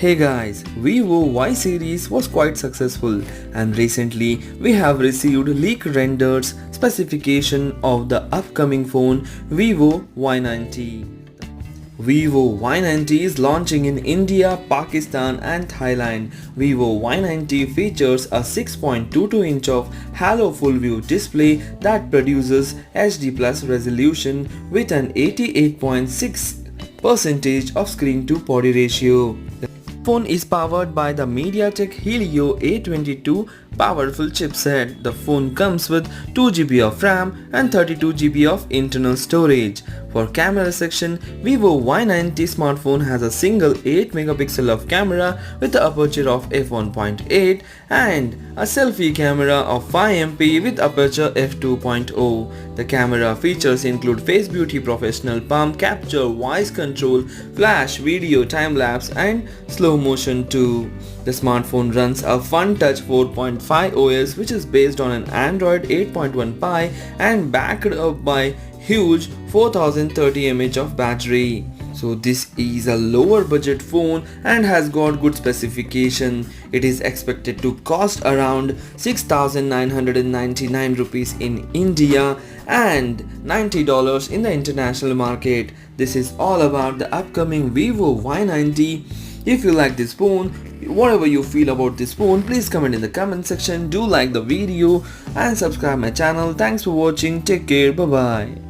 Hey guys, VIVO Y series was quite successful and recently we have received leaked renders specification of the upcoming phone VIVO Y90. VIVO Y90 is launching in India, Pakistan and Thailand. VIVO Y90 features a 6.22-inch of Halo Full View display that produces HD Plus resolution with an 88.6% of screen to body ratio. The phone is powered by the MediaTek Helio A22 powerful chipset. The phone comes with 2GB of RAM and 32GB of internal storage. For camera section, VIVO Y90 smartphone has a single 8MP of camera with an aperture of f1.8 and a selfie camera of 5MP with aperture f2.0. The camera features include Face Beauty Professional Palm Capture, Voice Control, Flash, Video, Time-Lapse and Slow Motion too. The smartphone runs a FunTouch 4.5 OS which is based on an Android 8.1 Pie and backed up by huge 4030 mAh of battery. So this is a lower budget phone and has got good specification. It is expected to cost around 6,999 rupees in India and $90 in the international market. This is all about the upcoming VIVO Y90. If you like this phone, whatever you feel about this phone, please comment in the comment section. Do like the video and subscribe my channel. Thanks for watching. Take care. Bye bye.